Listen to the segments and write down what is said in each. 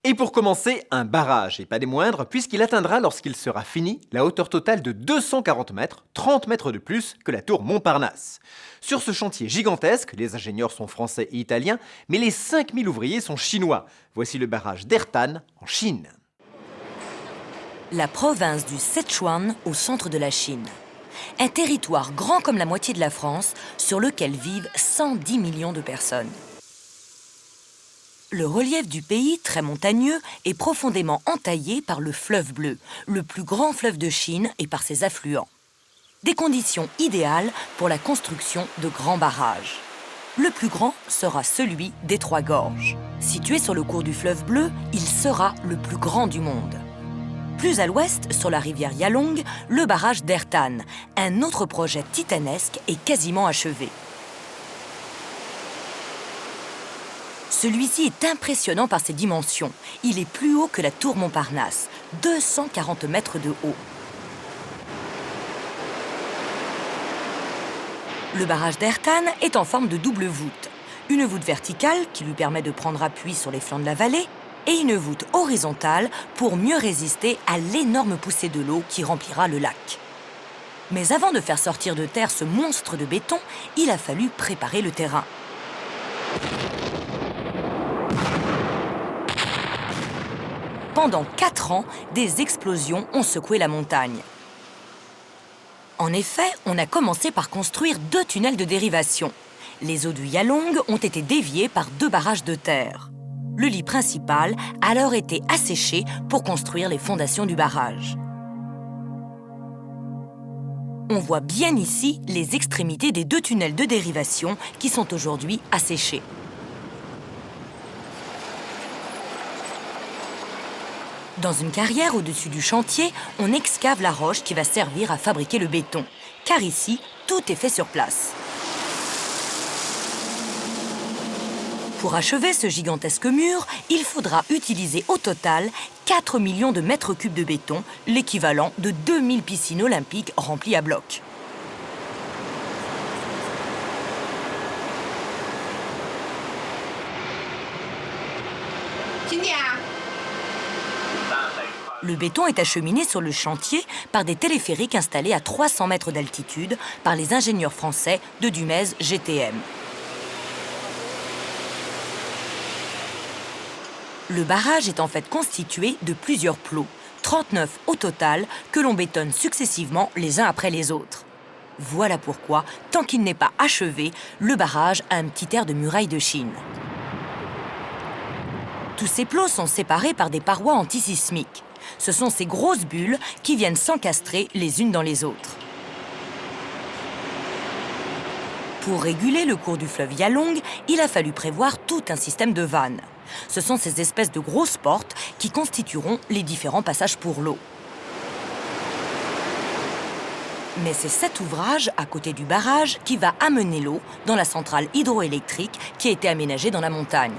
Et pour commencer, un barrage, et pas des moindres, puisqu'il atteindra, lorsqu'il sera fini, la hauteur totale de 240 mètres, 30 mètres de plus que la tour Montparnasse. Sur ce chantier gigantesque, les ingénieurs sont français et italiens, mais les 5000 ouvriers sont chinois. Voici le barrage d'Ertan, en Chine. La province du Sichuan, au centre de la Chine. Un territoire grand comme la moitié de la France, sur lequel vivent 110 millions de personnes. Le relief du pays, très montagneux, est profondément entaillé par le fleuve Bleu, le plus grand fleuve de Chine, et par ses affluents. Des conditions idéales pour la construction de grands barrages. Le plus grand sera celui des Trois Gorges. Situé sur le cours du fleuve Bleu, il sera le plus grand du monde. Plus à l'ouest, sur la rivière Yalong, le barrage d'Ertan, un autre projet titanesque et quasiment achevé. Celui-ci est impressionnant par ses dimensions. Il est plus haut que la tour Montparnasse, 240 mètres de haut. Le barrage d'Ertan est en forme de double voûte. Une voûte verticale qui lui permet de prendre appui sur les flancs de la vallée et une voûte horizontale pour mieux résister à l'énorme poussée de l'eau qui remplira le lac. Mais avant de faire sortir de terre ce monstre de béton, il a fallu préparer le terrain. Pendant 4 ans, des explosions ont secoué la montagne. En effet, on a commencé par construire 2 tunnels de dérivation. Les eaux du Yalong ont été déviées par 2 barrages de terre. Le lit principal a alors été asséché pour construire les fondations du barrage. On voit bien ici les extrémités des 2 tunnels de dérivation qui sont aujourd'hui asséchés. Dans une carrière au-dessus du chantier, on excave la roche qui va servir à fabriquer le béton. Car ici, tout est fait sur place. Pour achever ce gigantesque mur, il faudra utiliser au total 4 millions de mètres cubes de béton, l'équivalent de 2000 piscines olympiques remplies à bloc. Le béton est acheminé sur le chantier par des téléphériques installés à 300 mètres d'altitude par les ingénieurs français de Dumez GTM. Le barrage est en fait constitué de plusieurs plots, 39 au total, que l'on bétonne successivement les uns après les autres. Voilà pourquoi, tant qu'il n'est pas achevé, le barrage a un petit air de muraille de Chine. Tous ces plots sont séparés par des parois antisismiques. Ce sont ces grosses bulles qui viennent s'encastrer les unes dans les autres. Pour réguler le cours du fleuve Yalong, il a fallu prévoir tout un système de vannes. Ce sont ces espèces de grosses portes qui constitueront les différents passages pour l'eau. Mais c'est cet ouvrage, à côté du barrage, qui va amener l'eau dans la centrale hydroélectrique qui a été aménagée dans la montagne.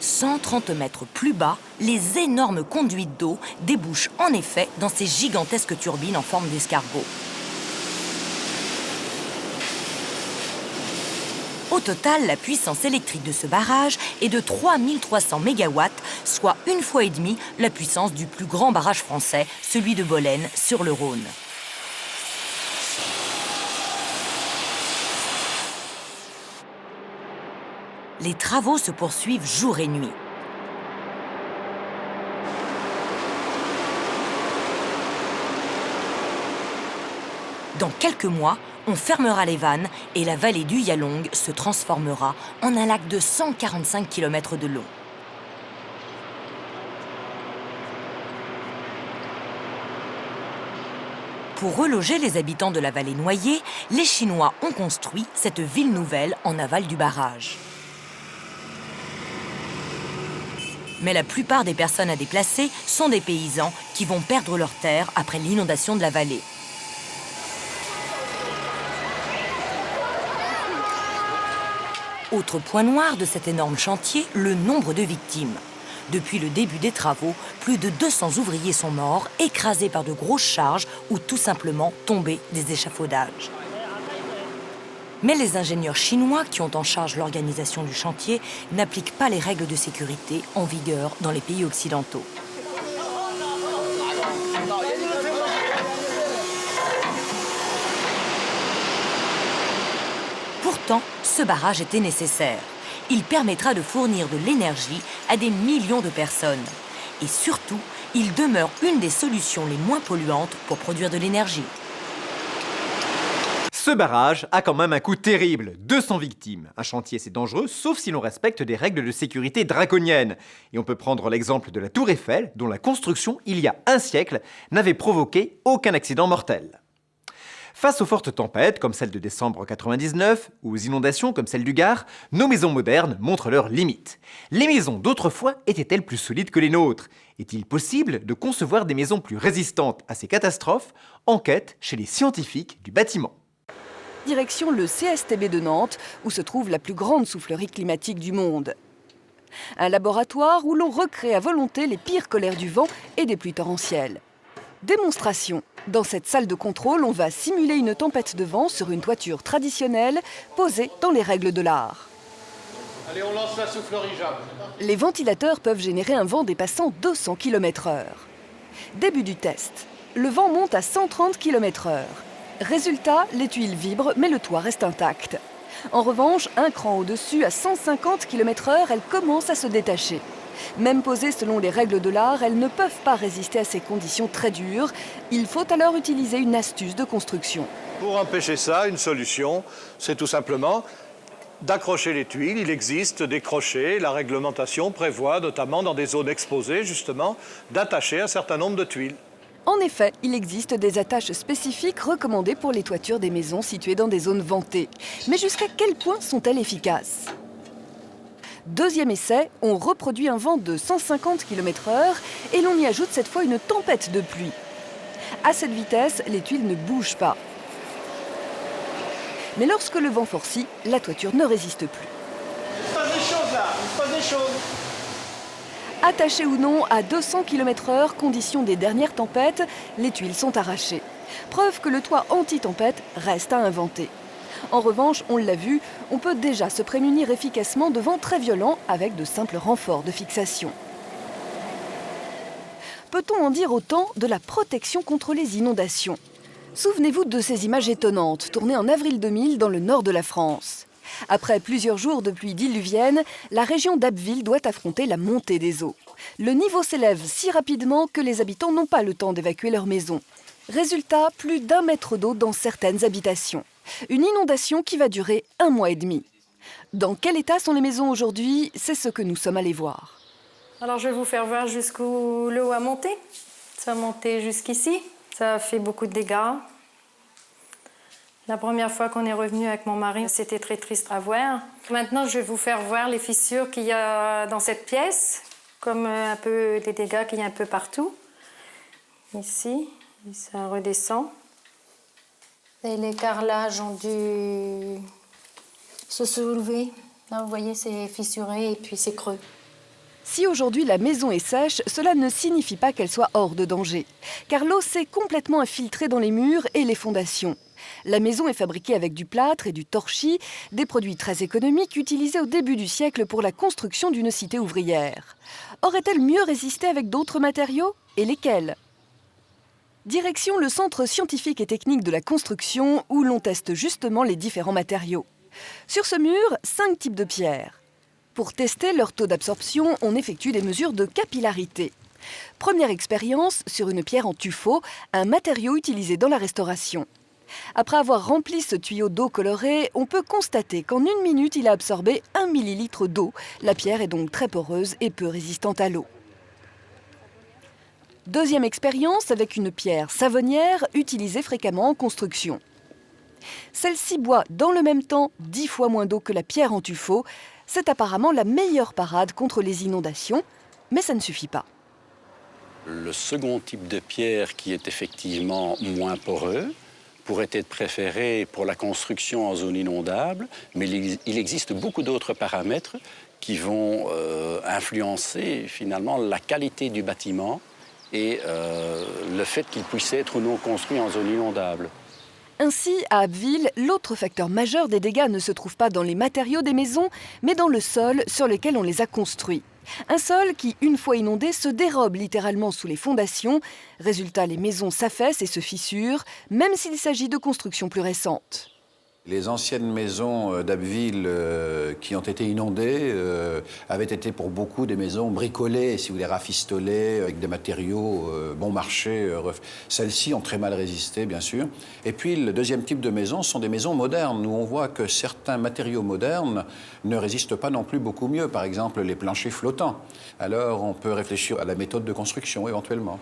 130 mètres plus bas, les énormes conduites d'eau débouchent en effet dans ces gigantesques turbines en forme d'escargot. Au total, la puissance électrique de ce barrage est de 3300 MW, soit 1,5 fois la puissance du plus grand barrage français, celui de Bolène, sur le Rhône. Les travaux se poursuivent jour et nuit. Dans quelques mois, on fermera les vannes et la vallée du Yalong se transformera en un lac de 145 km de long. Pour reloger les habitants de la vallée noyée, les Chinois ont construit cette ville nouvelle en aval du barrage. Mais la plupart des personnes à déplacer sont des paysans qui vont perdre leurs terres après l'inondation de la vallée. Autre point noir de cet énorme chantier, le nombre de victimes. Depuis le début des travaux, plus de 200 ouvriers sont morts, écrasés par de grosses charges ou tout simplement tombés des échafaudages. Mais les ingénieurs chinois qui ont en charge l'organisation du chantier n'appliquent pas les règles de sécurité en vigueur dans les pays occidentaux. Pourtant, ce barrage était nécessaire. Il permettra de fournir de l'énergie à des millions de personnes. Et surtout, il demeure une des solutions les moins polluantes pour produire de l'énergie. Ce barrage a quand même un coût terrible, 200 victimes. Un chantier c'est dangereux, sauf si l'on respecte des règles de sécurité draconiennes. Et on peut prendre l'exemple de la Tour Eiffel, dont la construction, il y a un siècle, n'avait provoqué aucun accident mortel. Face aux fortes tempêtes, comme celle de décembre 99, ou aux inondations comme celle du Gard, nos maisons modernes montrent leurs limites. Les maisons d'autrefois étaient-elles plus solides que les nôtres? Est-il possible de concevoir des maisons plus résistantes à ces catastrophes? Enquête chez les scientifiques du bâtiment. Direction le CSTB de Nantes, où se trouve la plus grande soufflerie climatique du monde. Un laboratoire où l'on recrée à volonté les pires colères du vent et des pluies torrentielles. Démonstration. Dans cette salle de contrôle, on va simuler une tempête de vent sur une toiture traditionnelle posée dans les règles de l'art. Allez, on lance la soufflerie, Jacques. Les ventilateurs peuvent générer un vent dépassant 200 km/h. Début du test. Le vent monte à 130 km/h. Résultat, les tuiles vibrent, mais le toit reste intact. En revanche, un cran au-dessus, à 150 km/h, elles commencent à se détacher. Même posées selon les règles de l'art, elles ne peuvent pas résister à ces conditions très dures. Il faut alors utiliser une astuce de construction. Pour empêcher ça, une solution, c'est tout simplement d'accrocher les tuiles. Il existe des crochets. La réglementation prévoit, notamment dans des zones exposées, justement, d'attacher un certain nombre de tuiles. En effet, il existe des attaches spécifiques recommandées pour les toitures des maisons situées dans des zones ventées. Mais jusqu'à quel point sont-elles efficaces? Deuxième essai, on reproduit un vent de 150 km/h et l'on y ajoute cette fois une tempête de pluie. À cette vitesse, les tuiles ne bougent pas. Mais lorsque le vent forcit, la toiture ne résiste plus. Il se passe des choses là, il se passe des choses. Attachées ou non à 200 km/h, condition des dernières tempêtes, les tuiles sont arrachées. Preuve que le toit anti-tempête reste à inventer. En revanche, on l'a vu, on peut déjà se prémunir efficacement de vents très violents avec de simples renforts de fixation. Peut-on en dire autant de la protection contre les inondations? Souvenez-vous de ces images étonnantes, tournées en avril 2000 dans le nord de la France. Après plusieurs jours de pluie diluvienne, la région d'Abbeville doit affronter la montée des eaux. Le niveau s'élève si rapidement que les habitants n'ont pas le temps d'évacuer leur maison. Résultat, plus d'1 mètre d'eau dans certaines habitations. Une inondation qui va durer 1 mois et demi. Dans quel état sont les maisons aujourd'hui? C'est ce que nous sommes allés voir. Alors je vais vous faire voir jusqu'où l'eau a monté. Ça a monté jusqu'ici. Ça a fait beaucoup de dégâts. La première fois qu'on est revenu avec mon mari, c'était très triste à voir. Maintenant, je vais vous faire voir les fissures qu'il y a dans cette pièce, comme un peu les dégâts qu'il y a un peu partout. Ici, ça redescend. Et les carrelages ont dû se soulever. Là, vous voyez, c'est fissuré et puis c'est creux. Si aujourd'hui la maison est sèche, cela ne signifie pas qu'elle soit hors de danger. Car l'eau s'est complètement infiltrée dans les murs et les fondations. La maison est fabriquée avec du plâtre et du torchis, des produits très économiques utilisés au début du siècle pour la construction d'une cité ouvrière. Aurait-elle mieux résisté avec d'autres matériaux? Et lesquels? Direction le Centre scientifique et technique de la construction, où l'on teste justement les différents matériaux. Sur ce mur, 5 types de pierres. Pour tester leur taux d'absorption, on effectue des mesures de capillarité. Première expérience sur une pierre en tuffeau, un matériau utilisé dans la restauration. Après avoir rempli ce tuyau d'eau colorée, on peut constater qu'en 1 minute, il a absorbé 1 millilitre d'eau. La pierre est donc très poreuse et peu résistante à l'eau. Deuxième expérience avec une pierre savonnière utilisée fréquemment en construction. Celle-ci boit dans le même temps 10 fois moins d'eau que la pierre en tuffeau. C'est apparemment la meilleure parade contre les inondations, mais ça ne suffit pas. Le second type de pierre qui est effectivement moins poreux pourrait être préféré pour la construction en zone inondable, mais il existe beaucoup d'autres paramètres qui vont influencer finalement la qualité du bâtiment et le fait qu'il puisse être ou non construit en zone inondable. Ainsi, à Abbeville, l'autre facteur majeur des dégâts ne se trouve pas dans les matériaux des maisons, mais dans le sol sur lequel on les a construits. Un sol qui, une fois inondé, se dérobe littéralement sous les fondations. Résultat, les maisons s'affaissent et se fissurent, même s'il s'agit de constructions plus récentes. Les anciennes maisons d'Abbeville qui ont été inondées avaient été pour beaucoup des maisons bricolées, si vous voulez, rafistolées, avec des matériaux bon marché. Celles-ci ont très mal résisté, bien sûr. Et puis, le deuxième type de maisons sont des maisons modernes, où on voit que certains matériaux modernes ne résistent pas non plus beaucoup mieux. Par exemple, les planchers flottants. Alors, on peut réfléchir à la méthode de construction, éventuellement.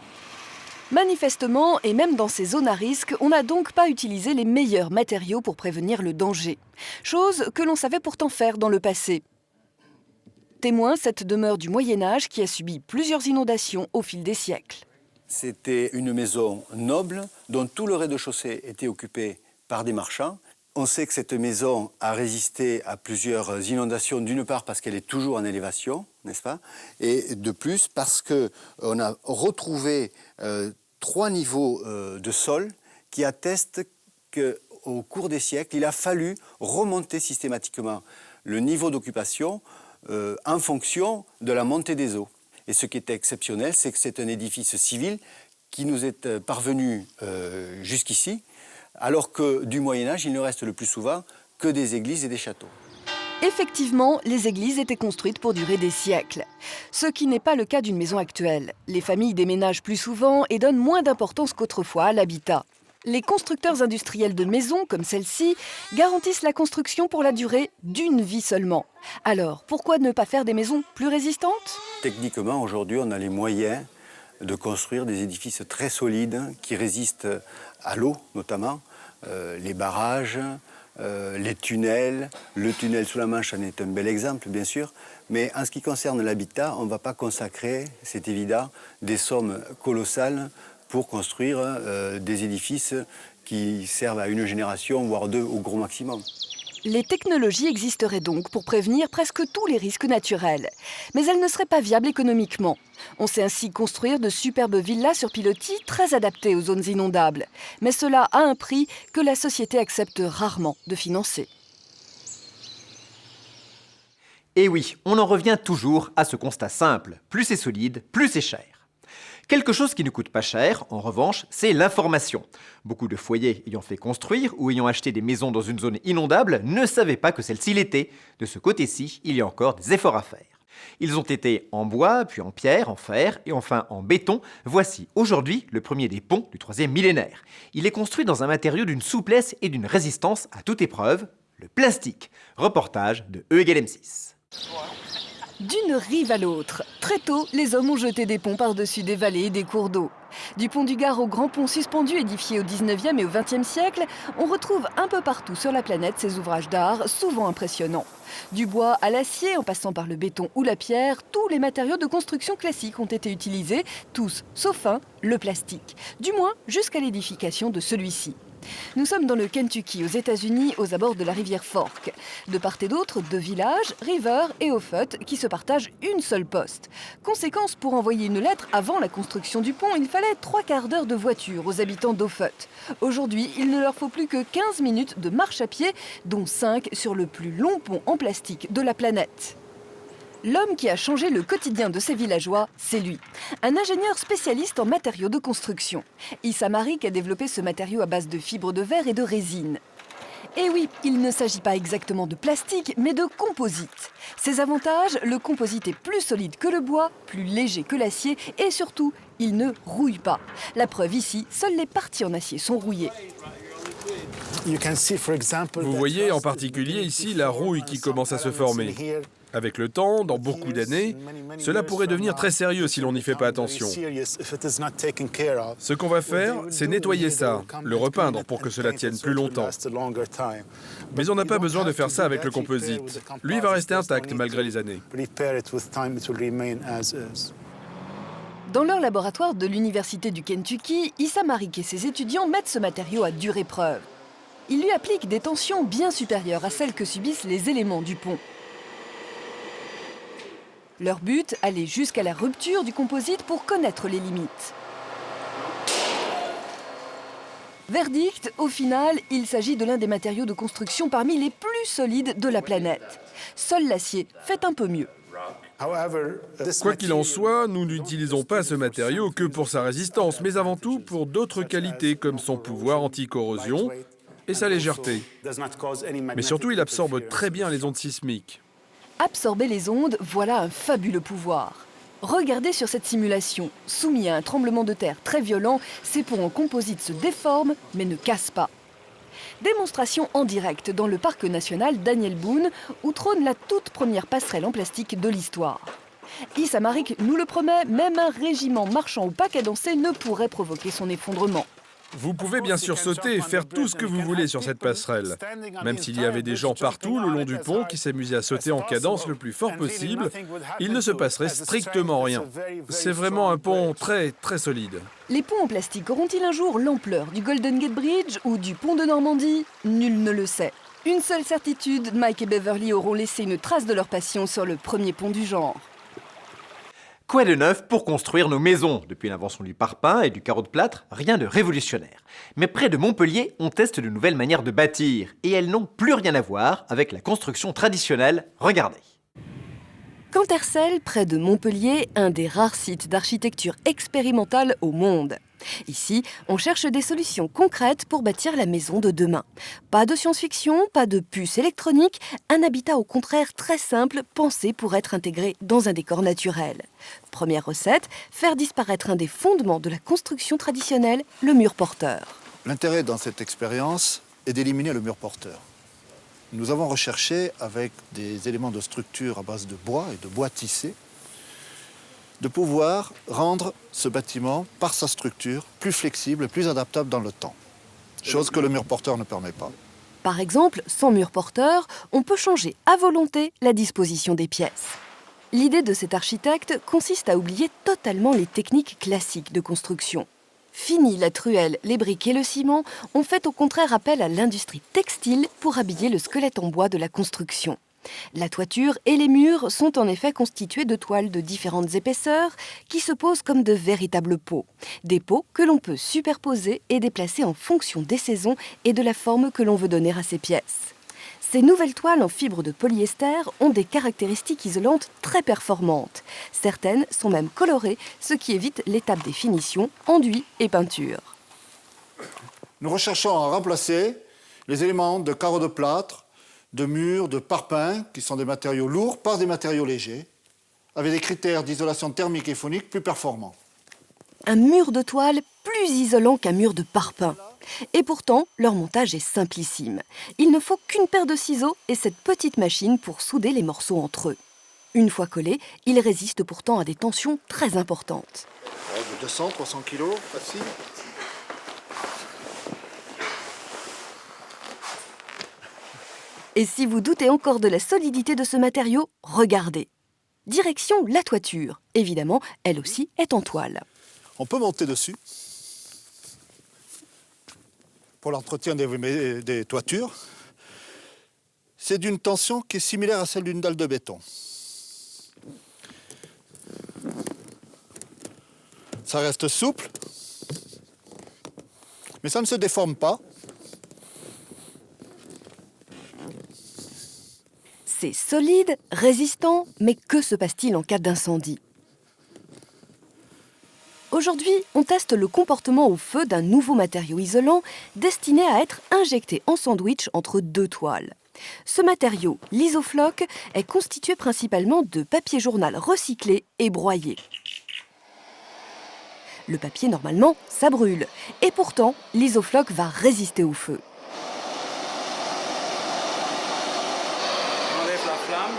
Manifestement, et même dans ces zones à risque, on n'a donc pas utilisé les meilleurs matériaux pour prévenir le danger. Chose que l'on savait pourtant faire dans le passé. Témoin cette demeure du Moyen-Âge qui a subi plusieurs inondations au fil des siècles. C'était une maison noble dont tout le rez-de-chaussée était occupé par des marchands. On sait que cette maison a résisté à plusieurs inondations, d'une part parce qu'elle est toujours en élévation, n'est-ce pas? Et de plus parce qu'on a retrouvé 3 niveaux de sol qui attestent qu'au cours des siècles, il a fallu remonter systématiquement le niveau d'occupation en fonction de la montée des eaux. Et ce qui est exceptionnel, c'est que c'est un édifice civil qui nous est parvenu jusqu'ici, alors que du Moyen-Âge, il ne reste le plus souvent que des églises et des châteaux. Effectivement, les églises étaient construites pour durer des siècles. Ce qui n'est pas le cas d'une maison actuelle. Les familles déménagent plus souvent et donnent moins d'importance qu'autrefois à l'habitat. Les constructeurs industriels de maisons, comme celle-ci, garantissent la construction pour la durée d'une vie seulement. Alors, pourquoi ne pas faire des maisons plus résistantes? Techniquement, aujourd'hui, on a les moyens de construire des édifices très solides qui résistent à l'eau, notamment, les barrages, les tunnels. Le tunnel sous la Manche en est un bel exemple, bien sûr. Mais en ce qui concerne l'habitat, on ne va pas consacrer, c'est évident, des sommes colossales pour construire des édifices qui servent à une génération, voire 2 au gros maximum. Les technologies existeraient donc pour prévenir presque tous les risques naturels. Mais elles ne seraient pas viables économiquement. On sait ainsi construire de superbes villas sur pilotis très adaptées aux zones inondables. Mais cela a un prix que la société accepte rarement de financer. Et oui, on en revient toujours à ce constat simple. Plus c'est solide, plus c'est cher. Quelque chose qui ne coûte pas cher, en revanche, c'est l'information. Beaucoup de foyers ayant fait construire ou ayant acheté des maisons dans une zone inondable ne savaient pas que celle-ci l'était. De ce côté-ci, il y a encore des efforts à faire. Ils ont été en bois, puis en pierre, en fer et enfin en béton. Voici aujourd'hui le premier des ponts du 3e millénaire. Il est construit dans un matériau d'une souplesse et d'une résistance à toute épreuve, le plastique. Reportage de E = M6. D'une rive à l'autre, très tôt, les hommes ont jeté des ponts par-dessus des vallées et des cours d'eau. Du pont du Gard au grand pont suspendu édifié au 19e et au 20e siècle, on retrouve un peu partout sur la planète ces ouvrages d'art souvent impressionnants. Du bois à l'acier, en passant par le béton ou la pierre, tous les matériaux de construction classiques ont été utilisés, tous sauf un, le plastique. Du moins jusqu'à l'édification de celui-ci. Nous sommes dans le Kentucky, aux États-Unis, aux abords de la rivière Fork. De part et d'autre, 2 villages, River et Offutt, qui se partagent une seule poste. Conséquence, pour envoyer une lettre avant la construction du pont, il fallait 3/4 d'heure de voiture aux habitants d'Offutt. Aujourd'hui, il ne leur faut plus que 15 minutes de marche à pied, dont 5 sur le plus long pont en plastique de la planète. L'homme qui a changé le quotidien de ces villageois, c'est lui. Un ingénieur spécialiste en matériaux de construction. Issa Marik a développé ce matériau à base de fibres de verre et de résine. Et oui, il ne s'agit pas exactement de plastique, mais de composite. Ses avantages, le composite est plus solide que le bois, plus léger que l'acier et surtout, il ne rouille pas. La preuve ici, seules les parties en acier sont rouillées. Vous voyez en particulier ici la rouille qui commence à se former. Avec le temps, dans beaucoup d'années, cela pourrait devenir très sérieux si l'on n'y fait pas attention. Ce qu'on va faire, c'est nettoyer ça, le repeindre pour que cela tienne plus longtemps. Mais on n'a pas besoin de faire ça avec le composite. Lui va rester intact malgré les années. Dans leur laboratoire de l'Université du Kentucky, Issa Marik et ses étudiants mettent ce matériau à dure épreuve. Ils lui appliquent des tensions bien supérieures à celles que subissent les éléments du pont. Leur but, aller jusqu'à la rupture du composite pour connaître les limites. Verdict, au final, il s'agit de l'un des matériaux de construction parmi les plus solides de la planète. Seul l'acier fait un peu mieux. Quoi qu'il en soit, nous n'utilisons pas ce matériau que pour sa résistance, mais avant tout pour d'autres qualités comme son pouvoir anti-corrosion et sa légèreté. Mais surtout, il absorbe très bien les ondes sismiques. Absorber les ondes, voilà un fabuleux pouvoir. Regardez sur cette simulation. Soumis à un tremblement de terre très violent, ces ponts en composite se déforment mais ne cassent pas. Démonstration en direct dans le parc national Daniel Boone, où trône la toute première passerelle en plastique de l'histoire. Issa Marik nous le promet, même un régiment marchant ou pas cadencé ne pourrait provoquer son effondrement. Vous pouvez bien sûr sauter et faire tout ce que vous voulez sur cette passerelle. Même s'il y avait des gens partout le long du pont qui s'amusaient à sauter en cadence le plus fort possible, il ne se passerait strictement rien. C'est vraiment un pont très solide. Les ponts en plastique auront-ils un jour l'ampleur du Golden Gate Bridge ou du pont de Normandie? Nul ne le sait. Une seule certitude, Mike et Beverly auront laissé une trace de leur passion sur le premier pont du genre. Quoi de neuf pour construire nos maisons? Depuis l'invention du parpaing et du carreau de plâtre, rien de révolutionnaire. Mais près de Montpellier, on teste de nouvelles manières de bâtir. Et elles n'ont plus rien à voir avec la construction traditionnelle. Regardez. Cantercelles, près de Montpellier, un des rares sites d'architecture expérimentale au monde. Ici, on cherche des solutions concrètes pour bâtir la maison de demain. Pas de science-fiction, pas de puces électroniques, un habitat au contraire très simple, pensé pour être intégré dans un décor naturel. Première recette, faire disparaître un des fondements de la construction traditionnelle, le mur porteur. L'intérêt dans cette expérience est d'éliminer le mur porteur. Nous avons recherché, avec des éléments de structure à base de bois et de bois tissé, de pouvoir rendre ce bâtiment, par sa structure, plus flexible, plus adaptable dans le temps. Chose que le mur porteur ne permet pas. Par exemple, sans mur porteur, on peut changer à volonté la disposition des pièces. L'idée de cet architecte consiste à oublier totalement les techniques classiques de construction. Fini la truelle, les briques et le ciment, on fait au contraire appel à l'industrie textile pour habiller le squelette en bois de la construction. La toiture et les murs sont en effet constitués de toiles de différentes épaisseurs qui se posent comme de véritables pots. Des pots que l'on peut superposer et déplacer en fonction des saisons et de la forme que l'on veut donner à ces pièces. Ces nouvelles toiles en fibre de polyester ont des caractéristiques isolantes très performantes. Certaines sont même colorées, ce qui évite l'étape des finitions, enduit et peinture. Nous recherchons à remplacer les éléments de carreaux de plâtre, de murs, de parpaing, qui sont des matériaux lourds, par des matériaux légers, avec des critères d'isolation thermique et phonique plus performants. Un mur de toile plus isolant qu'un mur de parpaing. Et pourtant, leur montage est simplissime. Il ne faut qu'une paire de ciseaux et cette petite machine pour souder les morceaux entre eux. Une fois collés, ils résistent pourtant à des tensions très importantes. De 200, 300 kilos, facile. Et si vous doutez encore de la solidité de ce matériau, regardez. Direction la toiture. Évidemment, elle aussi est en toile. On peut monter dessus pour l'entretien des toitures. C'est d'une tension qui est similaire à celle d'une dalle de béton. Ça reste souple, mais ça ne se déforme pas. C'est solide, résistant, mais que se passe-t-il en cas d'incendie? Aujourd'hui, on teste le comportement au feu d'un nouveau matériau isolant destiné à être injecté en sandwich entre deux toiles. Ce matériau, l'Isofloc, est constitué principalement de papier journal recyclé et broyé. Le papier, normalement, ça brûle. Et pourtant, l'Isofloc va résister au feu. On enlève la flamme.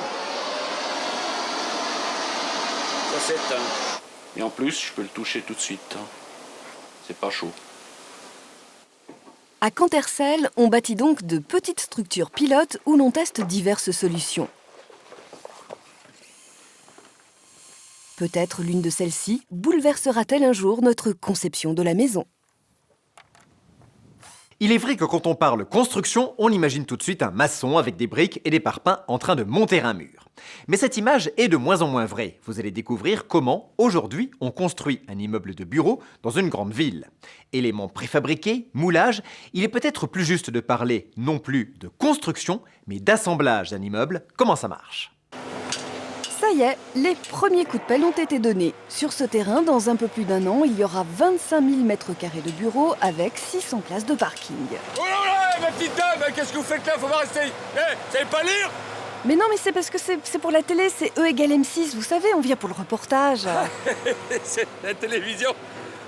Ça s'éteint. Et en plus, je peux le toucher tout de suite. C'est pas chaud. À Cantercelles, on bâtit donc de petites structures pilotes où l'on teste diverses solutions. Peut-être l'une de celles-ci bouleversera-t-elle un jour notre conception de la maison. Il est vrai que quand on parle construction, on imagine tout de suite un maçon avec des briques et des parpaings en train de monter un mur. Mais cette image est de moins en moins vraie. Vous allez découvrir comment, aujourd'hui, on construit un immeuble de bureau dans une grande ville. Éléments préfabriqués, moulage, il est peut-être plus juste de parler non plus de construction, mais d'assemblage d'un immeuble. Comment ça marche ? Ça y est, les premiers coups de pelle ont été donnés. Sur ce terrain, dans un peu plus d'1 an, il y aura 25 000 m² de bureaux avec 600 places de parking. Oh là là, ma petite dame, qu'est-ce que vous faites là? Faut pas rester. Vous savez pas lire? Mais non, mais c'est parce que c'est pour la télé, c'est E égale M6, vous savez, on vient pour le reportage. C'est la télévision.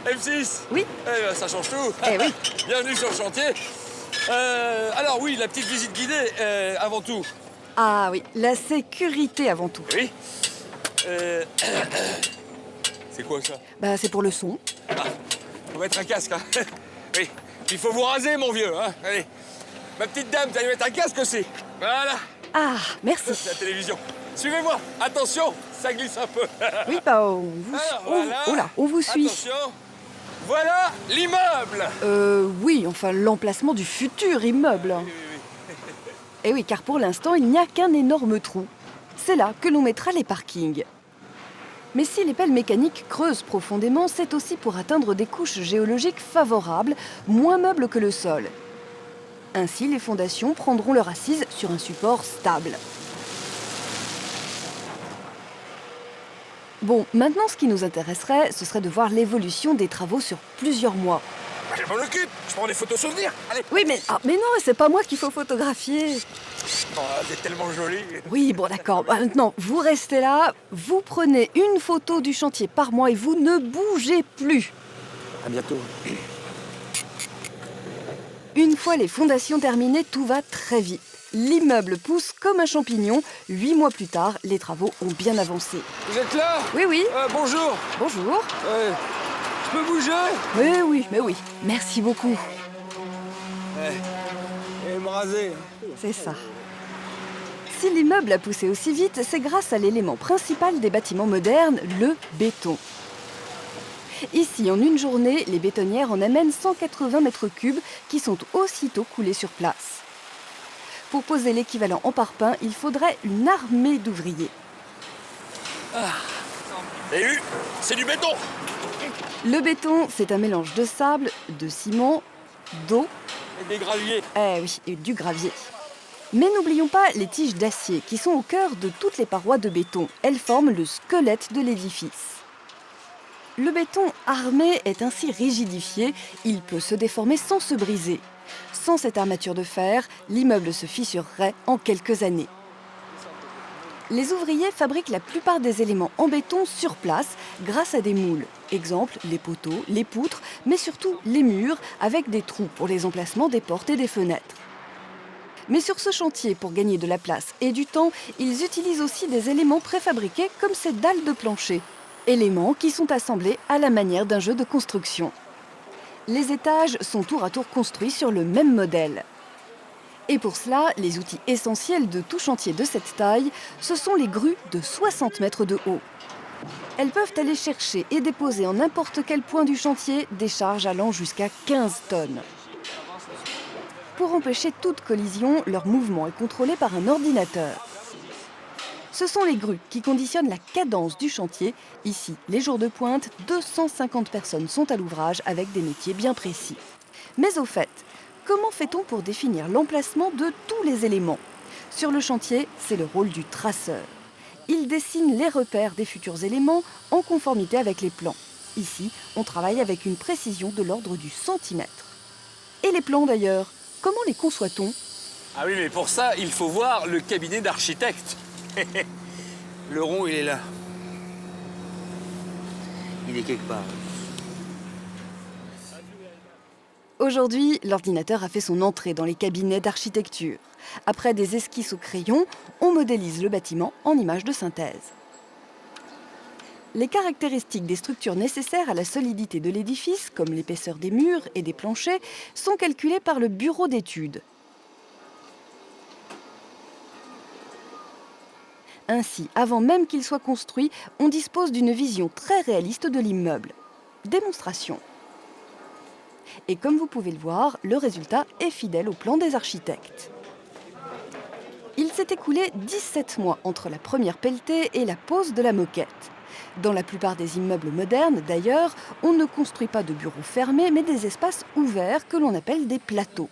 M6. Oui. Eh ben, ça change tout. Eh oui. Bienvenue sur le chantier. Alors oui, la petite visite guidée, avant tout. Ah oui, la sécurité avant tout. Oui. C'est quoi ça? Bah c'est pour le son. Ah, faut mettre un casque, hein. Oui. Il faut vous raser, mon vieux, hein. Allez. Ma petite dame, t'allais mettre un casque aussi. Voilà. Ah, merci. C'est la télévision. Suivez-moi. Attention, ça glisse un peu. Oui, bah on vous, Alors, voilà. oh là, on vous suit. Attention. Voilà l'immeuble. Oui, enfin l'emplacement du futur immeuble. Et oui, car pour l'instant, il n'y a qu'un énorme trou. C'est là que l'on mettra les parkings. Mais si les pelles mécaniques creusent profondément, c'est aussi pour atteindre des couches géologiques favorables, moins meubles que le sol. Ainsi, les fondations prendront leur assise sur un support stable. Bon, maintenant, ce qui nous intéresserait, ce serait de voir l'évolution des travaux sur plusieurs mois. Je m'en occupe. Je prends des photos souvenirs. Allez. Oui, mais non, c'est pas moi qu'il faut photographier. Oh, c'est tellement joli. Oui, bon, d'accord. Maintenant, vous restez là, vous prenez une photo du chantier par mois et vous ne bougez plus. À bientôt. Une fois les fondations terminées, tout va très vite. L'immeuble pousse comme un champignon. 8 mois plus tard, les travaux ont bien avancé. Vous êtes là? Oui, oui. Bonjour. Bonjour. Je peux bouger? Mais oui. Merci beaucoup. Et me raser. C'est ça. Si l'immeuble a poussé aussi vite, c'est grâce à l'élément principal des bâtiments modernes, le béton. Ici, en une journée, les bétonnières en amènent 180 m³ qui sont aussitôt coulés sur place. Pour poser l'équivalent en parpaing, il faudrait une armée d'ouvriers. Et c'est du béton. Le béton, c'est un mélange de sable, de ciment, d'eau. Et des graviers. Eh oui, et du gravier. Mais n'oublions pas les tiges d'acier qui sont au cœur de toutes les parois de béton. Elles forment le squelette de l'édifice. Le béton armé est ainsi rigidifié, il peut se déformer sans se briser. Sans cette armature de fer, l'immeuble se fissurerait en quelques années. Les ouvriers fabriquent la plupart des éléments en béton sur place grâce à des moules. Exemple, les poteaux, les poutres, mais surtout les murs avec des trous pour les emplacements des portes et des fenêtres. Mais sur ce chantier, pour gagner de la place et du temps, ils utilisent aussi des éléments préfabriqués comme ces dalles de plancher. Éléments qui sont assemblés à la manière d'un jeu de construction. Les étages sont tour à tour construits sur le même modèle. Et pour cela, les outils essentiels de tout chantier de cette taille, ce sont les grues de 60 mètres de haut. Elles peuvent aller chercher et déposer en n'importe quel point du chantier des charges allant jusqu'à 15 tonnes. Pour empêcher toute collision, leur mouvement est contrôlé par un ordinateur. Ce sont les grues qui conditionnent la cadence du chantier. Ici, les jours de pointe, 250 personnes sont à l'ouvrage avec des métiers bien précis. Mais au fait, comment fait-on pour définir l'emplacement de tous les éléments? Sur le chantier, c'est le rôle du traceur. Il dessine les repères des futurs éléments en conformité avec les plans. Ici, on travaille avec une précision de l'ordre du centimètre. Et les plans d'ailleurs, comment les conçoit-on? Ah oui, mais pour ça, il faut voir le cabinet d'architecte. Le rond, il est là. Il est quelque part. Aujourd'hui, l'ordinateur a fait son entrée dans les cabinets d'architecture. Après des esquisses au crayon, on modélise le bâtiment en images de synthèse. Les caractéristiques des structures nécessaires à la solidité de l'édifice, comme l'épaisseur des murs et des planchers, sont calculées par le bureau d'études. Ainsi, avant même qu'il soit construit, on dispose d'une vision très réaliste de l'immeuble. Démonstration. Et comme vous pouvez le voir, le résultat est fidèle au plan des architectes. Il s'est écoulé 17 mois entre la première pelletée et la pose de la moquette. Dans la plupart des immeubles modernes, d'ailleurs, on ne construit pas de bureaux fermés, mais des espaces ouverts que l'on appelle des plateaux.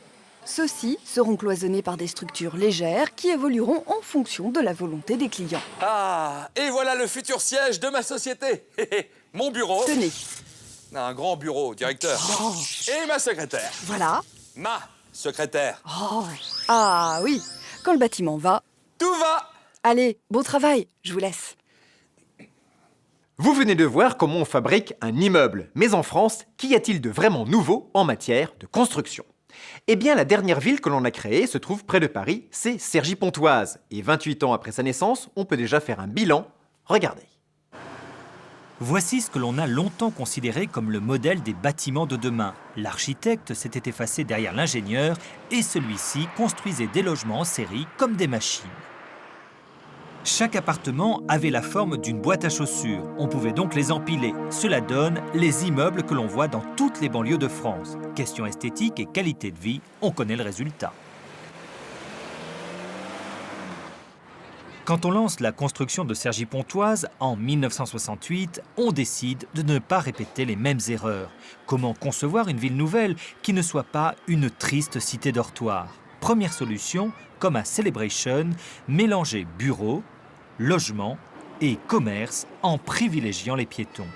Ceux-ci seront cloisonnés par des structures légères qui évolueront en fonction de la volonté des clients. Ah, et voilà le futur siège de ma société. Mon bureau. Tenez. Un grand bureau, directeur. Oh. Et ma secrétaire. Voilà. Ma secrétaire. Oh. Ah oui, quand le bâtiment va... Tout va. Allez, bon travail, je vous laisse. Vous venez de voir comment on fabrique un immeuble. Mais en France, qu'y a-t-il de vraiment nouveau en matière de construction ? Eh bien, la dernière ville que l'on a créée se trouve près de Paris, c'est Cergy-Pontoise. Et 28 ans après sa naissance, on peut déjà faire un bilan. Regardez. Voici ce que l'on a longtemps considéré comme le modèle des bâtiments de demain. L'architecte s'était effacé derrière l'ingénieur et celui-ci construisait des logements en série comme des machines. Chaque appartement avait la forme d'une boîte à chaussures. On pouvait donc les empiler. Cela donne les immeubles que l'on voit dans toutes les banlieues de France. Question esthétique et qualité de vie, on connaît le résultat. Quand on lance la construction de Cergy-Pontoise en 1968, on décide de ne pas répéter les mêmes erreurs. Comment concevoir une ville nouvelle qui ne soit pas une triste cité dortoir ? Première solution, comme à Celebration, mélanger bureaux, logement et commerce en privilégiant les piétons.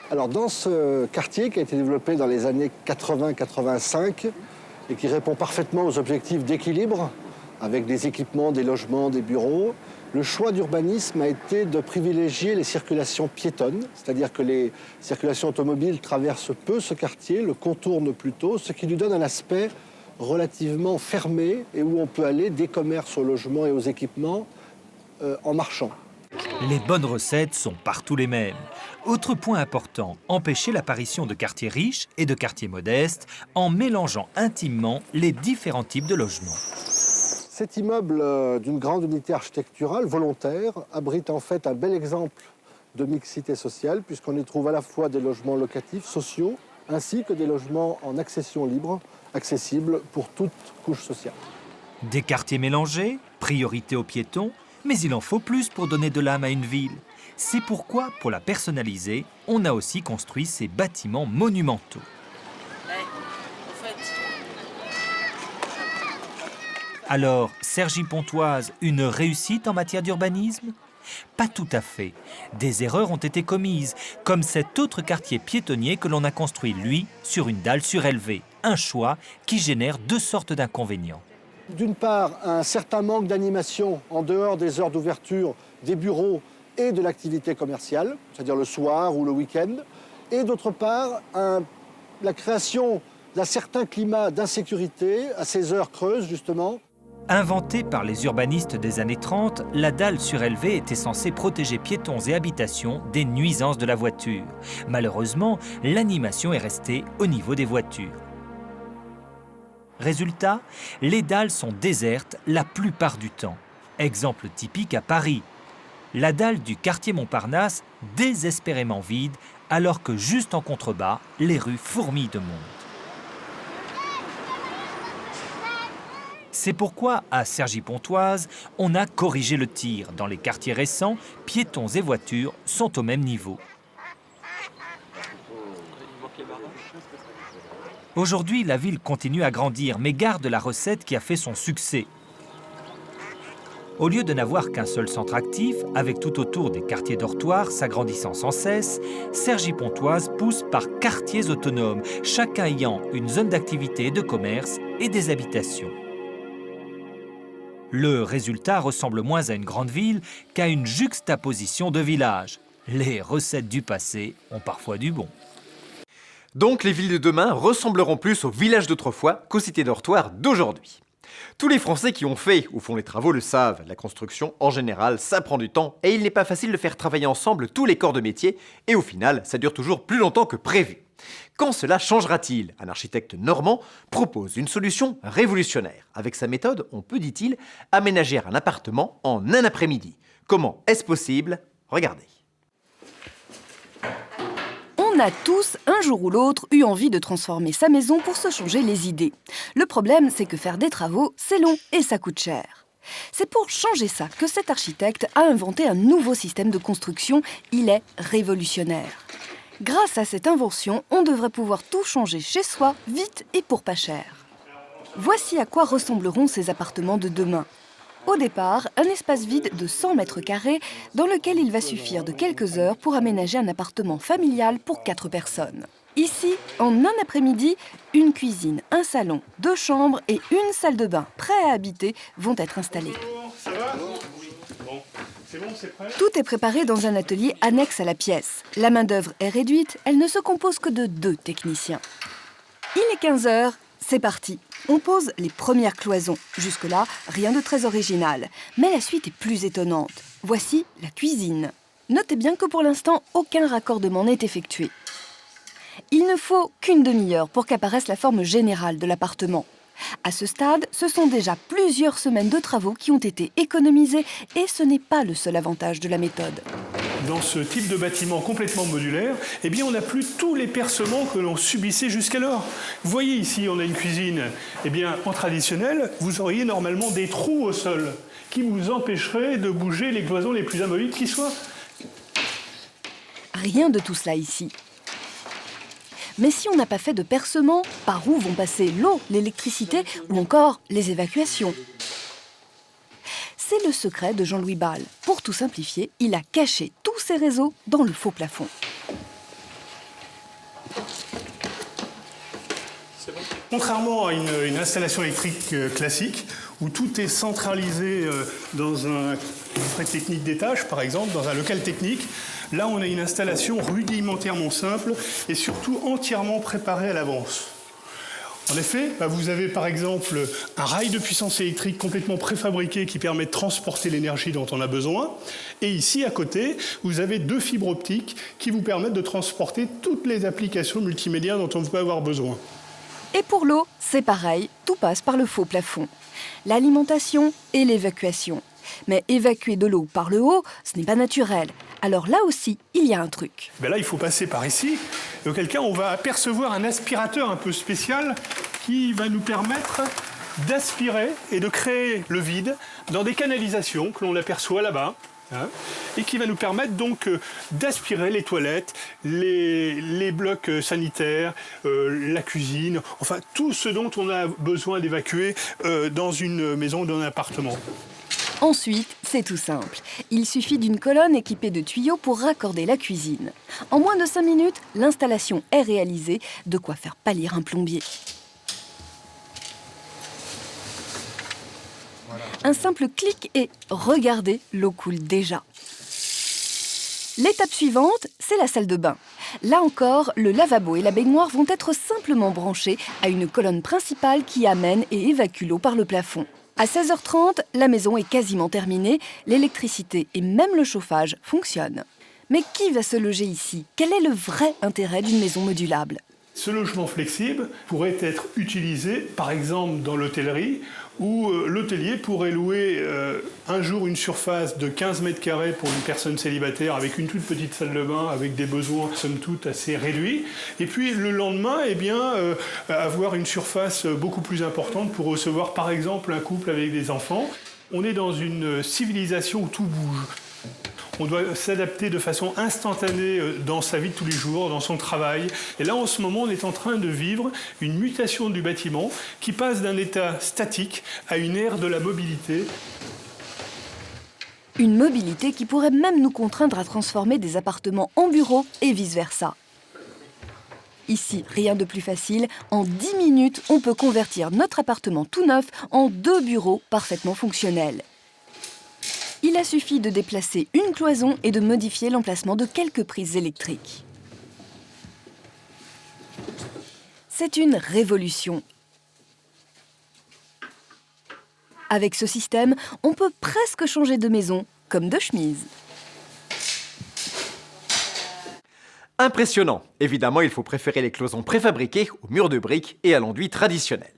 Alors dans ce quartier qui a été développé dans les années 80-85 et qui répond parfaitement aux objectifs d'équilibre avec des équipements, des logements, des bureaux, le choix d'urbanisme a été de privilégier les circulations piétonnes, c'est-à-dire que les circulations automobiles traversent peu ce quartier, le contournent plutôt, ce qui lui donne un aspect relativement fermé et où on peut aller des commerces aux logements et aux équipements en marchant. Les bonnes recettes sont partout les mêmes. Autre point important, empêcher l'apparition de quartiers riches et de quartiers modestes en mélangeant intimement les différents types de logements. Cet immeuble d'une grande unité architecturale volontaire abrite en fait un bel exemple de mixité sociale puisqu'on y trouve à la fois des logements locatifs, sociaux, ainsi que des logements en accession libre, accessibles pour toute couche sociale. Des quartiers mélangés, priorité aux piétons, mais il en faut plus pour donner de l'âme à une ville. C'est pourquoi, pour la personnaliser, on a aussi construit ces bâtiments monumentaux. Alors, Cergy-Pontoise, une réussite en matière d'urbanisme ? Pas tout à fait. Des erreurs ont été commises, comme cet autre quartier piétonnier que l'on a construit, lui, sur une dalle surélevée. Un choix qui génère deux sortes d'inconvénients. D'une part, un certain manque d'animation en dehors des heures d'ouverture des bureaux et de l'activité commerciale, c'est-à-dire le soir ou le week-end. Et d'autre part, la création d'un certain climat d'insécurité à ces heures creuses, justement. Inventée par les urbanistes des années 30, la dalle surélevée était censée protéger piétons et habitations des nuisances de la voiture. Malheureusement, l'animation est restée au niveau des voitures. Résultat, les dalles sont désertes la plupart du temps. Exemple typique à Paris. La dalle du quartier Montparnasse désespérément vide, alors que juste en contrebas, les rues fourmillent de monde. C'est pourquoi, à Cergy-Pontoise, on a corrigé le tir. Dans les quartiers récents, piétons et voitures sont au même niveau. Aujourd'hui, la ville continue à grandir, mais garde la recette qui a fait son succès. Au lieu de n'avoir qu'un seul centre actif, avec tout autour des quartiers dortoirs s'agrandissant sans cesse, Cergy-Pontoise pousse par quartiers autonomes, chacun ayant une zone d'activité et de commerce et des habitations. Le résultat ressemble moins à une grande ville qu'à une juxtaposition de villages. Les recettes du passé ont parfois du bon. Donc les villes de demain ressembleront plus aux villages d'autrefois qu'aux cités dortoirs d'aujourd'hui. Tous les Français qui ont fait ou font les travaux le savent, la construction en général ça prend du temps et il n'est pas facile de faire travailler ensemble tous les corps de métier et au final ça dure toujours plus longtemps que prévu. Quand cela changera-t-il ? Un architecte normand propose une solution révolutionnaire. Avec sa méthode, on peut, dit-il, aménager un appartement en un après-midi. Comment est-ce possible ? Regardez. On On a tous, un jour ou l'autre, eu envie de transformer sa maison pour se changer les idées. Le problème, c'est que faire des travaux, c'est long et ça coûte cher. C'est pour changer ça que cet architecte a inventé un nouveau système de construction. Il est révolutionnaire. Grâce à cette invention, on devrait pouvoir tout changer chez soi, vite et pour pas cher. Voici à quoi ressembleront ces appartements de demain. Au départ, un espace vide de 100 mètres carrés dans lequel il va suffire de quelques heures pour aménager un appartement familial pour 4 personnes. Ici, en un après-midi, une cuisine, un salon, 2 chambres et une salle de bain prêts à habiter vont être installés. Ça va ? Bon, c'est bon, c'est prêt ? Tout est préparé dans un atelier annexe à la pièce. La main-d'œuvre est réduite, elle ne se compose que de 2 techniciens. Il est 15 heures, c'est parti. On pose les premières cloisons. Jusque-là, rien de très original. Mais la suite est plus étonnante. Voici la cuisine. Notez bien que pour l'instant, aucun raccordement n'est effectué. Il ne faut qu'une demi-heure pour qu'apparaisse la forme générale de l'appartement. À ce stade, ce sont déjà plusieurs semaines de travaux qui ont été économisés et ce n'est pas le seul avantage de la méthode. Dans ce type de bâtiment complètement modulaire, eh bien, on n'a plus tous les percements que l'on subissait jusqu'alors. Vous voyez ici, on a une cuisine. Eh bien, en traditionnel, vous auriez normalement des trous au sol qui vous empêcheraient de bouger les cloisons les plus amovibles qui soient. Rien de tout cela ici. Mais si on n'a pas fait de percement, par où vont passer l'eau, l'électricité ou encore les évacuations ? C'est le secret de Jean-Louis Ball. Pour tout simplifier, il a caché tous ses réseaux dans le faux plafond. Contrairement à une installation électrique classique, où tout est centralisé dans une vraie technique d'étage, par exemple, dans un local technique, là on a une installation rudimentairement simple et surtout entièrement préparée à l'avance. En effet, vous avez par exemple un rail de puissance électrique complètement préfabriqué qui permet de transporter l'énergie dont on a besoin. Et ici, à côté, vous avez 2 fibres optiques qui vous permettent de transporter toutes les applications multimédia dont on peut avoir besoin. Et pour l'eau, c'est pareil, tout passe par le faux plafond. L'alimentation et l'évacuation. Mais évacuer de l'eau par le haut, ce n'est pas naturel. Alors là aussi, il y a un truc. Là, il faut passer par ici. Et auquel cas, on va apercevoir un aspirateur un peu spécial qui va nous permettre d'aspirer et de créer le vide dans des canalisations que l'on aperçoit là-bas. Et qui va nous permettre donc d'aspirer les toilettes, les blocs sanitaires, la cuisine, enfin tout ce dont on a besoin d'évacuer dans une maison ou dans un appartement. Ensuite, c'est tout simple. Il suffit d'une colonne équipée de tuyaux pour raccorder la cuisine. En moins de 5 minutes, l'installation est réalisée, de quoi faire pâlir un plombier. Un simple clic et regardez, l'eau coule déjà. L'étape suivante, c'est la salle de bain. Là encore, le lavabo et la baignoire vont être simplement branchés à une colonne principale qui amène et évacue l'eau par le plafond. À 16h30, la maison est quasiment terminée, l'électricité et même le chauffage fonctionnent. Mais qui va se loger ici ? Quel est le vrai intérêt d'une maison modulable ? Ce logement flexible pourrait être utilisé, par exemple, dans l'hôtellerie, où l'hôtelier pourrait louer un jour une surface de 15 mètres carrés pour une personne célibataire avec une toute petite salle de bain, avec des besoins, somme toute, assez réduits. Et puis, le lendemain, avoir une surface beaucoup plus importante pour recevoir, par exemple, un couple avec des enfants. On est dans une civilisation où tout bouge. On doit s'adapter de façon instantanée dans sa vie de tous les jours, dans son travail. Et là, en ce moment, on est en train de vivre une mutation du bâtiment qui passe d'un état statique à une ère de la mobilité. Une mobilité qui pourrait même nous contraindre à transformer des appartements en bureaux et vice-versa. Ici, rien de plus facile. En 10 minutes, on peut convertir notre appartement tout neuf en 2 bureaux parfaitement fonctionnels. Il a suffi de déplacer une cloison et de modifier l'emplacement de quelques prises électriques. C'est une révolution. Avec ce système, on peut presque changer de maison, comme de chemise. Impressionnant. Évidemment, il faut préférer les cloisons préfabriquées aux murs de briques et à l'enduit traditionnel.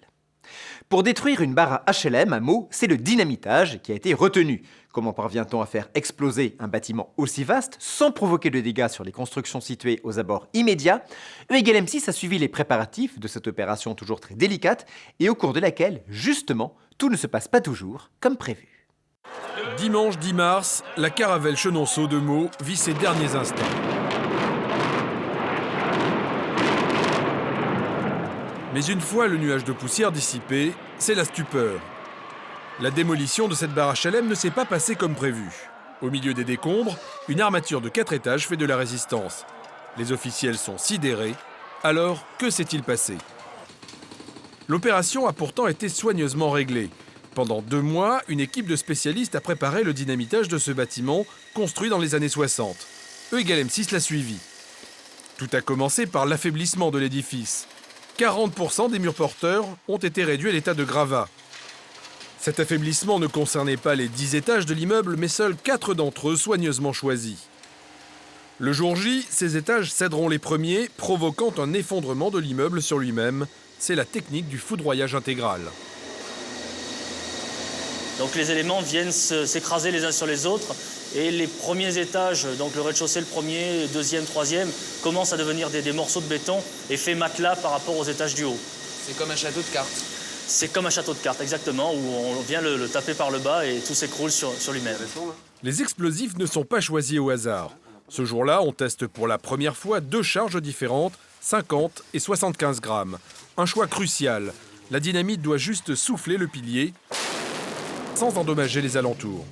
Pour détruire une barre à HLM, un mot, c'est le dynamitage qui a été retenu. Comment parvient-on à faire exploser un bâtiment aussi vaste sans provoquer de dégâts sur les constructions situées aux abords immédiats? E=M6 a suivi les préparatifs de cette opération toujours très délicate et au cours de laquelle, justement, tout ne se passe pas toujours comme prévu. Dimanche 10 mars, la caravelle Chenonceau de Meaux vit ses derniers instants. Mais une fois le nuage de poussière dissipé, c'est la stupeur. La démolition de cette barre HLM ne s'est pas passée comme prévu. Au milieu des décombres, une armature de 4 étages fait de la résistance. Les officiels sont sidérés. Alors, que s'est-il passé? L'opération a pourtant été soigneusement réglée. Pendant 2 mois, une équipe de spécialistes a préparé le dynamitage de ce bâtiment construit dans les années 60. E=M6 l'a suivi. Tout a commencé par l'affaiblissement de l'édifice. 40% des murs porteurs ont été réduits à l'état de gravat. Cet affaiblissement ne concernait pas les 10 étages de l'immeuble, mais seuls 4 d'entre eux soigneusement choisis. Le jour J, ces étages céderont les premiers, provoquant un effondrement de l'immeuble sur lui-même. C'est la technique du foudroyage intégral. Donc les éléments viennent s'écraser les uns sur les autres et les premiers étages, donc le rez-de-chaussée, le premier, deuxième, troisième, commencent à devenir des morceaux de béton et fait matelas par rapport aux étages du haut. C'est comme un château de cartes. C'est comme un château de cartes, exactement, où on vient le taper par le bas et tout s'écroule sur lui-même. Les explosifs ne sont pas choisis au hasard. Ce jour-là, on teste pour la première fois 2 charges différentes, 50 et 75 grammes. Un choix crucial. La dynamite doit juste souffler le pilier sans endommager les alentours.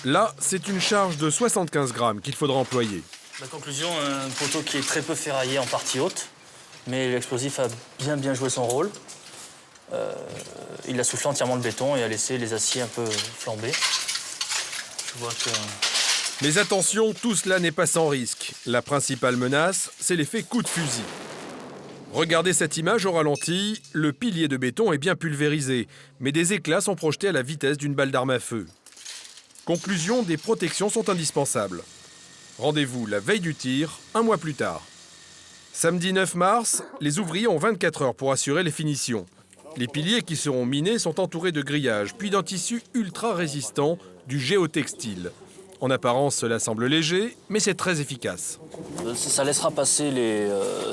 Là, c'est une charge de 75 grammes qu'il faudra employer. La conclusion, un poteau qui est très peu ferraillé en partie haute, mais l'explosif a bien joué son rôle. Il a soufflé entièrement le béton et a laissé les aciers un peu flamber. Je vois que... Mais attention, tout cela n'est pas sans risque. La principale menace, c'est l'effet coup de fusil. Regardez cette image au ralenti, le pilier de béton est bien pulvérisé, mais des éclats sont projetés à la vitesse d'une balle d'arme à feu. Conclusion, des protections sont indispensables. Rendez-vous la veille du tir, 1 mois plus tard. Samedi 9 mars, les ouvriers ont 24 heures pour assurer les finitions. Les piliers qui seront minés sont entourés de grillages, puis d'un tissu ultra résistant, du géotextile. En apparence, cela semble léger, mais c'est très efficace. Ça laissera passer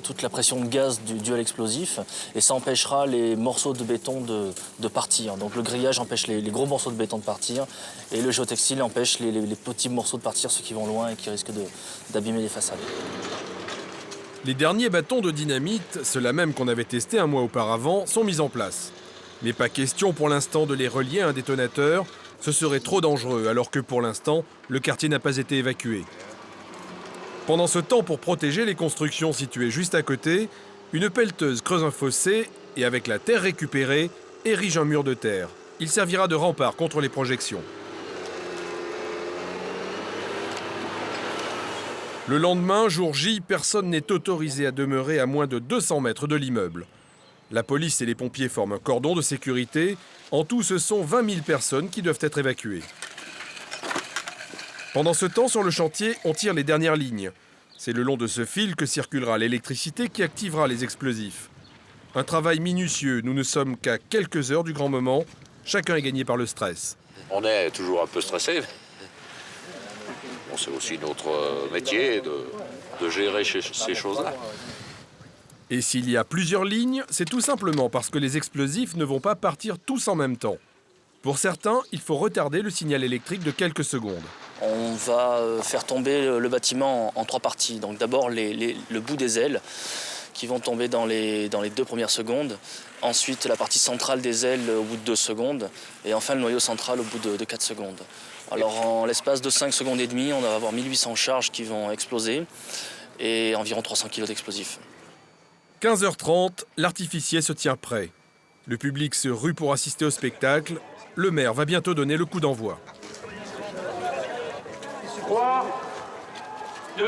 toute la pression de gaz due à l'explosif et ça empêchera les morceaux de béton de partir. Donc le grillage empêche les gros morceaux de béton de partir et le géotextile empêche les petits morceaux de partir, ceux qui vont loin et qui risquent d'abîmer les façades. Les derniers bâtons de dynamite, ceux-là même qu'on avait testés 1 mois auparavant, sont mis en place. Mais pas question pour l'instant de les relier à un détonateur. Ce serait trop dangereux, alors que pour l'instant, le quartier n'a pas été évacué. Pendant ce temps, pour protéger les constructions situées juste à côté, une pelleteuse creuse un fossé et, avec la terre récupérée, érige un mur de terre. Il servira de rempart contre les projections. Le lendemain, jour J, personne n'est autorisé à demeurer à moins de 200 mètres de l'immeuble. La police et les pompiers forment un cordon de sécurité. En tout, ce sont 20 000 personnes qui doivent être évacuées. Pendant ce temps, sur le chantier, on tire les dernières lignes. C'est le long de ce fil que circulera l'électricité qui activera les explosifs. Un travail minutieux, nous ne sommes qu'à quelques heures du grand moment. Chacun est gagné par le stress. On est toujours un peu stressé. Bon, c'est aussi notre métier de gérer ces choses-là. Et s'il y a plusieurs lignes, c'est tout simplement parce que les explosifs ne vont pas partir tous en même temps. Pour certains, il faut retarder le signal électrique de quelques secondes. On va faire tomber le bâtiment en 3 parties. Donc d'abord le bout des ailes qui vont tomber dans les 2 premières secondes. Ensuite la partie centrale des ailes au bout de 2 secondes. Et enfin le noyau central au bout de 4 secondes. Alors en l'espace de 5 secondes et demie, on va avoir 1800 charges qui vont exploser et environ 300 kg d'explosifs. 15h30, l'artificier se tient prêt. Le public se rue pour assister au spectacle. Le maire va bientôt donner le coup d'envoi. 3, 2,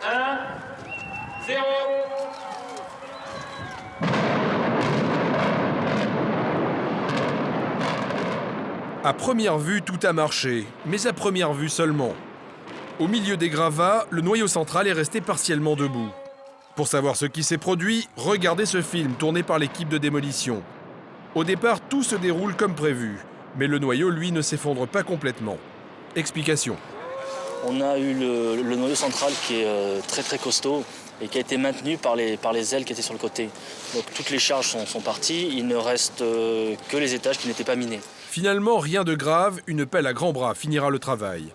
1, 0. À première vue, tout a marché, mais à première vue seulement. Au milieu des gravats, le noyau central est resté partiellement debout. Pour savoir ce qui s'est produit, regardez ce film tourné par l'équipe de démolition. Au départ, tout se déroule comme prévu, mais le noyau, lui, ne s'effondre pas complètement. Explication. On a eu le noyau central qui est très très costaud et qui a été maintenu par les ailes qui étaient sur le côté. Donc toutes les charges sont parties, il ne reste que les étages qui n'étaient pas minés. Finalement, rien de grave, une pelle à grands bras finira le travail.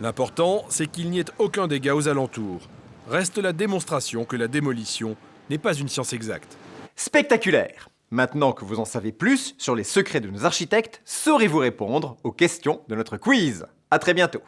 L'important, c'est qu'il n'y ait aucun dégât aux alentours. Reste la démonstration que la démolition n'est pas une science exacte. Spectaculaire! Maintenant que vous en savez plus sur les secrets de nos architectes, saurez-vous répondre aux questions de notre quiz? À très bientôt!